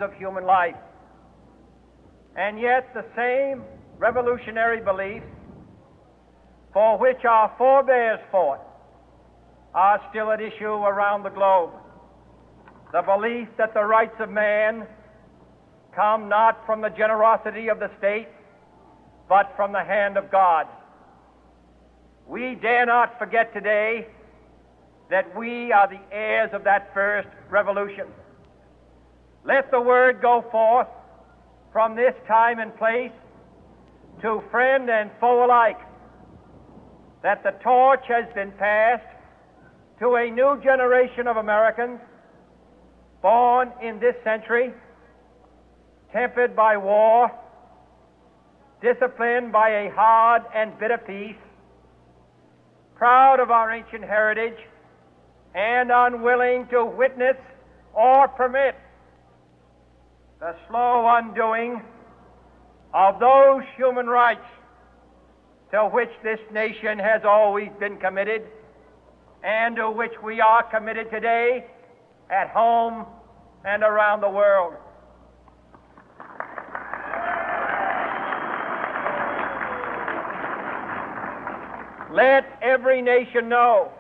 of human life. And yet the same revolutionary beliefs for which our forebears fought are still at issue around the globe. The belief that the rights of man come not from the generosity of the state, but from the hand of God. We dare not forget today that we are the heirs of that first revolution. Let the word go forth from this time and place to friend and foe alike that the torch has been passed to a new generation of Americans born in this century, tempered by war, disciplined by a hard and bitter peace, proud of our ancient heritage, and unwilling to witness or permit the slow undoing of those human rights to which this nation has always been committed and to which we are committed today at home and around the world. Let every nation know,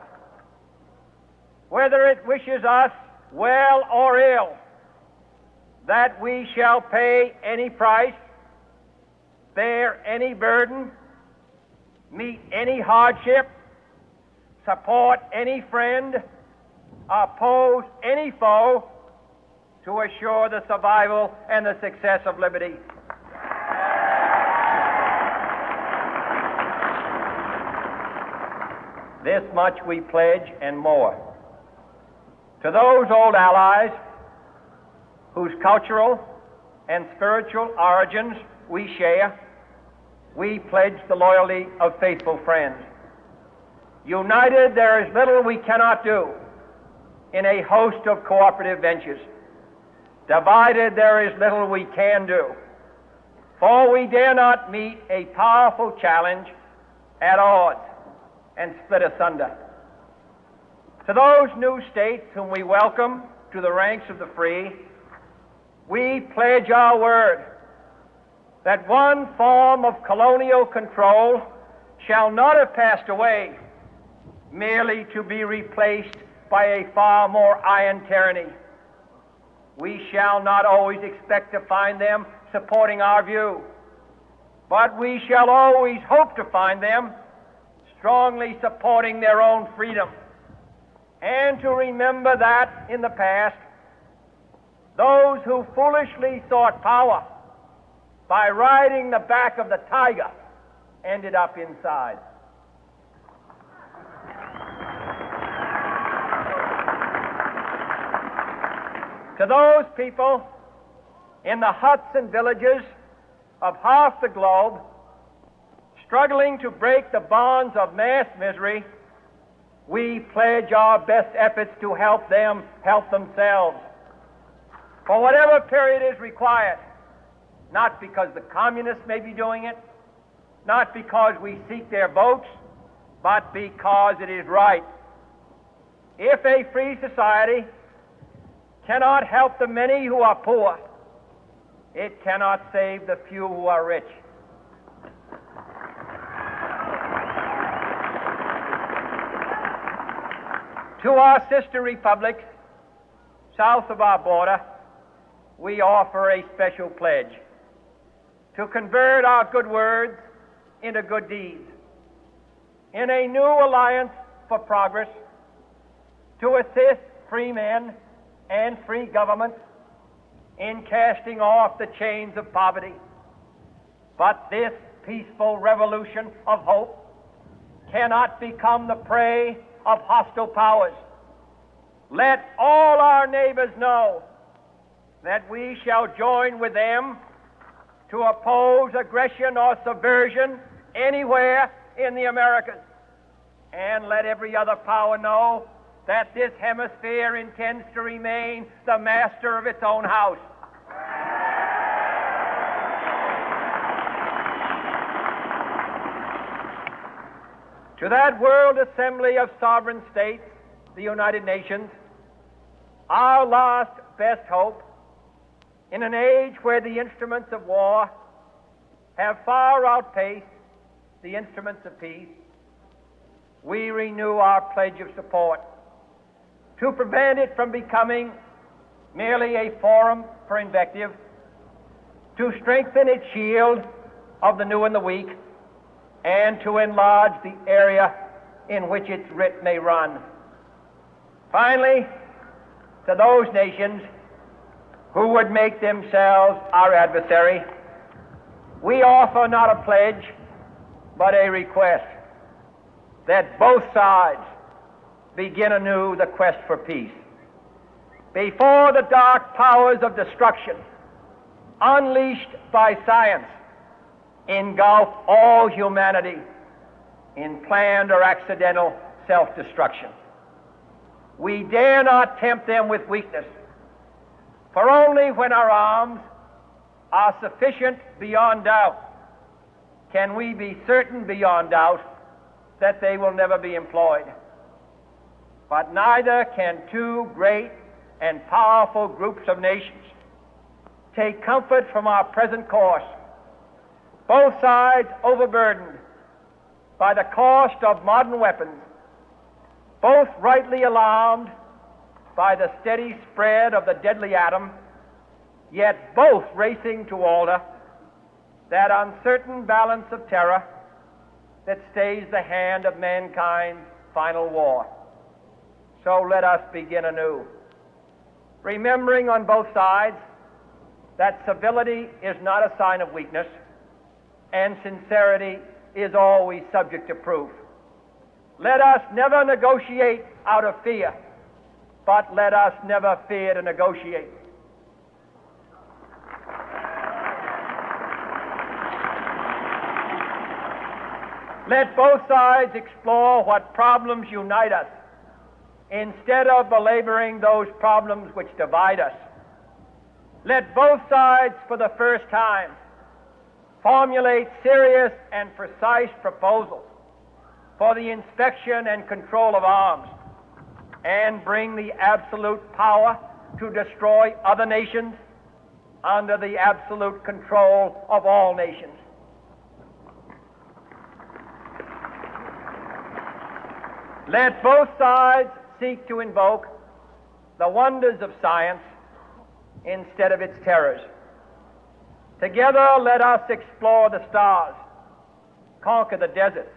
whether it wishes us well or ill, that we shall pay any price, bear any burden, meet any hardship, support any friend, oppose any foe to assure the survival and the success of liberty. This much we pledge and more. To those old allies whose cultural and spiritual origins we share, we pledge the loyalty of faithful friends. United, there is little we cannot do in a host of cooperative ventures. Divided, there is little we can do, for we dare not meet a powerful challenge at odds and split asunder. To those new states whom we welcome to the ranks of the free, we pledge our word that one form of colonial control shall not have passed away, merely to be replaced by a far more iron tyranny. We shall not always expect to find them supporting our view, but we shall always hope to find them strongly supporting their own freedom, and to remember that in the past, those who foolishly sought power by riding the back of the tiger ended up inside. To those people in the huts and villages of half the globe struggling to break the bonds of mass misery, we pledge our best efforts to help them help themselves for whatever period is required, not because the communists may be doing it, not because we seek their votes, but because it is right. If a free society cannot help the many who are poor, it cannot save the few who are rich. To our sister republics south of our border, we offer a special pledge to convert our good words into good deeds, in a new alliance for progress, to assist free men and free governments in casting off the chains of poverty. But this peaceful revolution of hope cannot become the prey of hostile powers. Let all our neighbors know that we shall join with them to oppose aggression or subversion anywhere in the Americas. And let every other power know that this hemisphere intends to remain the master of its own house. To that World Assembly of Sovereign States, the United Nations, our last best hope in an age where the instruments of war have far outpaced the instruments of peace, we renew our pledge of support to prevent it from becoming merely a forum for invective, to strengthen its shield of the new and the weak, and to enlarge the area in which its writ may run. Finally, to those nations who would make themselves our adversary, we offer not a pledge, but a request that both sides begin anew the quest for peace. Before the dark powers of destruction, unleashed by science, engulf all humanity in planned or accidental self-destruction, we dare not tempt them with weakness, for only when our arms are sufficient beyond doubt can we be certain beyond doubt that they will never be employed. But neither can two great and powerful groups of nations take comfort from our present course, both sides overburdened by the cost of modern weapons, both rightly alarmed by the steady spread of the deadly atom, yet both racing to alter that uncertain balance of terror that stays the hand of mankind's final war. So let us begin anew, remembering on both sides that civility is not a sign of weakness, and sincerity is always subject to proof. Let us never negotiate out of fear, but let us never fear to negotiate. Let both sides explore what problems unite us, instead of belaboring those problems which divide us. Let both sides, for the first time, formulate serious and precise proposals for the inspection and control of arms, and bring the absolute power to destroy other nations under the absolute control of all nations. Let both sides seek to invoke the wonders of science instead of its terrors. Together, let us explore the stars, conquer the deserts,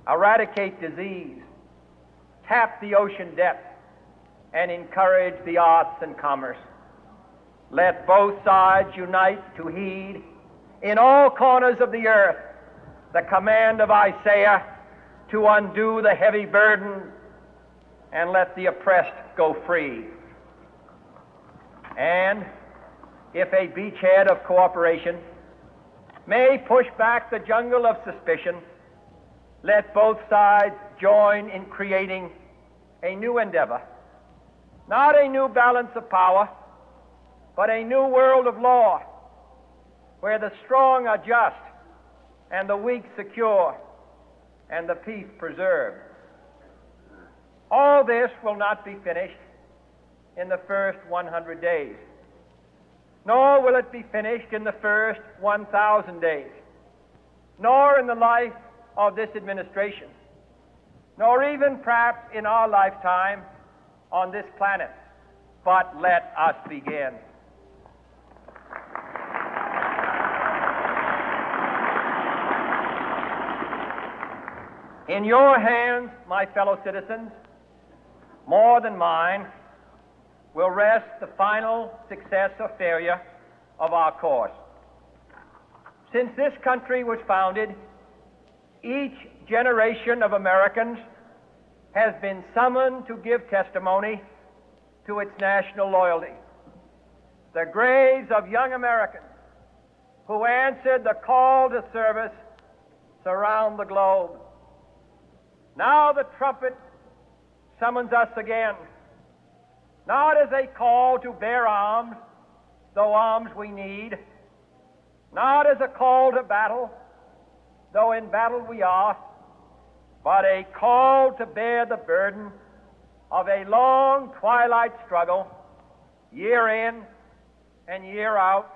eradicate disease, tap the ocean depths, and encourage the arts and commerce. Let both sides unite to heed in all corners of the earth the command of Isaiah to undo the heavy burden and let the oppressed go free. And if a beachhead of cooperation may push back the jungle of suspicion, let both sides join in creating a new endeavor, not a new balance of power, but a new world of law, where the strong are just and the weak secure and the peace preserved. All this will not be finished in the first 100 days, nor will it be finished in the first 1,000 days, nor in the life of this administration, nor even perhaps in our lifetime on this planet. But let us begin. In your hands, my fellow citizens, more than mine, will rest the final success or failure of our course. Since this country was founded, each generation of Americans has been summoned to give testimony to its national loyalty. The graves of young Americans who answered the call to service surround the globe. Now the trumpet summons us again, not as a call to bear arms, though arms we need, not as a call to battle, though in battle we are, but a call to bear the burden of a long twilight struggle, year in and year out,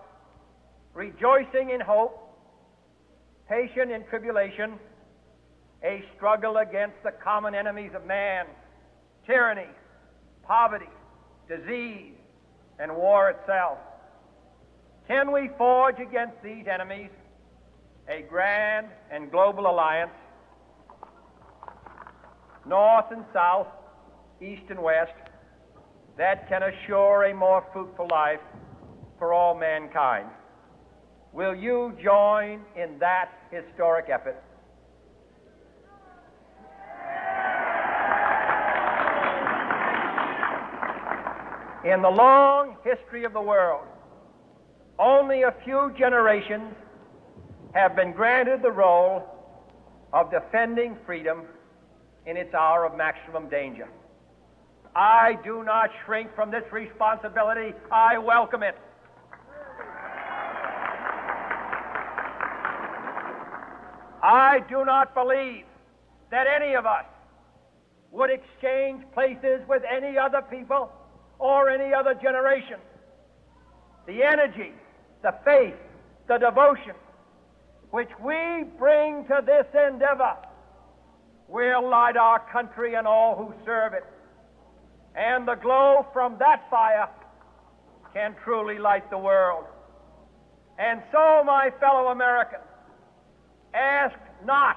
rejoicing in hope, patient in tribulation, a struggle against the common enemies of man, tyranny, poverty, disease, and war itself. Can we forge against these enemies a grand and global alliance, north and south, east and west, that can assure a more fruitful life for all mankind? Will you join in that historic effort? In the long history of the world, only a few generations have been granted the role of defending freedom in its hour of maximum danger. I do not shrink from this responsibility. I welcome it. I do not believe that any of us would exchange places with any other people or any other generation. The energy, the faith, the devotion which we bring to this endeavor will light our country and all who serve it. And the glow from that fire can truly light the world. And so, my fellow Americans, ask not